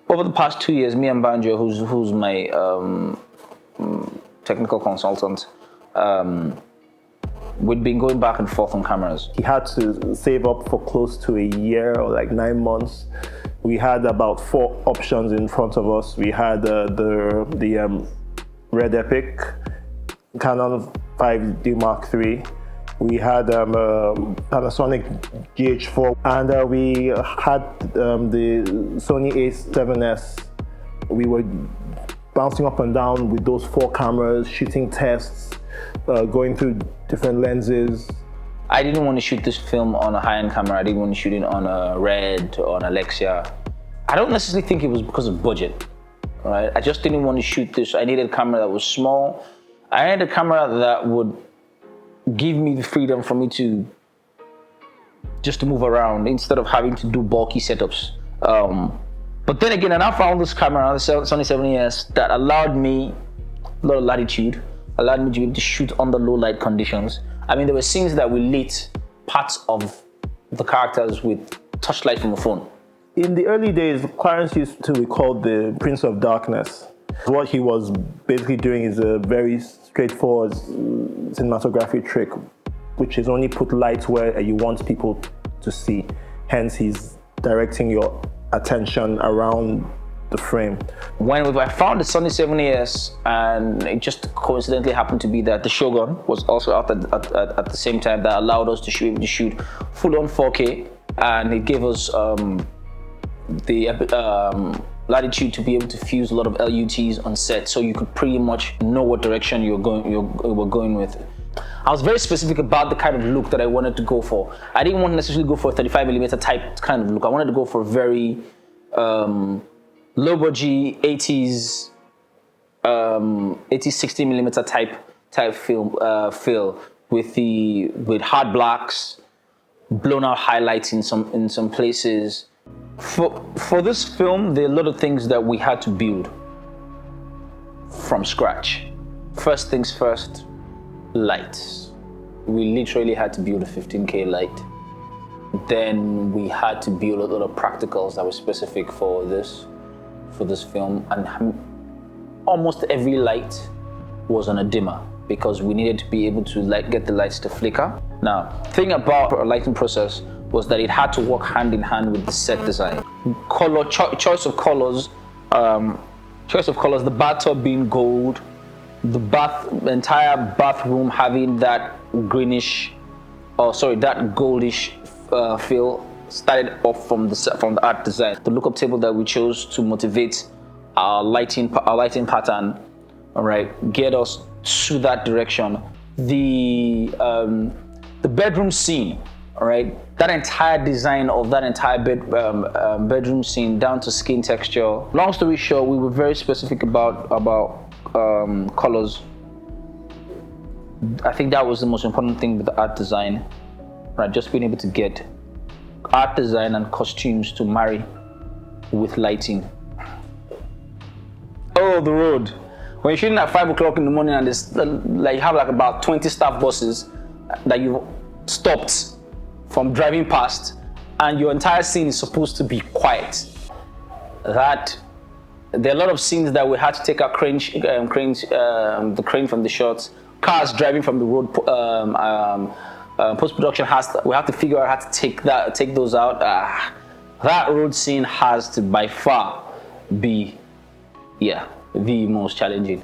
over the past 2 years, me and Banjo, who's my technical consultant, we'd been going back and forth on cameras. He had to save up for close to a year or like 9 months. We had about 4 options in front of us. We had the Red Epic, Canon 5D Mark III. We had Panasonic GH4, and we had the Sony A7S. We were bouncing up and down with those 4 cameras, shooting tests, going through different lenses. I didn't want to shoot this film on a high-end camera. I didn't want to shoot it on a Red or an Alexia. I don't necessarily think it was because of budget, right? I just didn't want to shoot this. I needed a camera that was small. I needed a camera that would give me the freedom for me to just to move around instead of having to do bulky setups. But then again, I found this camera, the Sony 70S, that allowed me a lot of latitude, allowed me to be able to shoot under low light conditions. I mean, there were scenes that we lit parts of the characters with touchlight from a phone. In the early days, Clarence used to be called the Prince of Darkness. What he was basically doing is a very straightforward cinematography trick, which is only put light where you want people to see. Hence, he's directing your attention around the frame. When I found the Sony 70S, and it just coincidentally happened to be that the Shogun was also out at the same time, that allowed us to shoot full-on 4K, and it gave us the latitude to be able to fuse a lot of LUTs on set, so you could pretty much know what direction you were going with. I was very specific about the kind of look that I wanted to go for. I didn't want to necessarily go for a 35mm type kind of look. I wanted to go for a very low budget 80s 60mm type film feel with hard blacks, blown out highlights in some places. For this film, there are a lot of things that we had to build from scratch. First things first, lights. We literally had to build a 15K light. Then we had to build a lot of practicals that were specific for this film, and almost every light was on a dimmer because we needed to be able to get the lights to flicker. Now, thing about our lighting process was that it had to work hand in hand with the set design. Choice of colors, the bathtub being gold, the entire bathroom having that greenish, that goldish feel, started off from the art design. The lookup table that we chose to motivate our lighting pattern, all right, get us to that direction. The bedroom scene, all right, that entire design of that entire bedroom scene down to skin texture. Long story short, we were very specific about colors. I think that was the most important thing with the art design, right? Just being able to get art design and costumes to marry with lighting. Oh, the road. When you're shooting at 5 o'clock in the morning and there's you have about 20 staff buses that you've stopped from driving past, and your entire scene is supposed to be quiet. There are a lot of scenes that we had to take our the crane from the shots, cars driving from the road. Post-production we have to figure out how to take those out. That road scene has to by far be, the most challenging.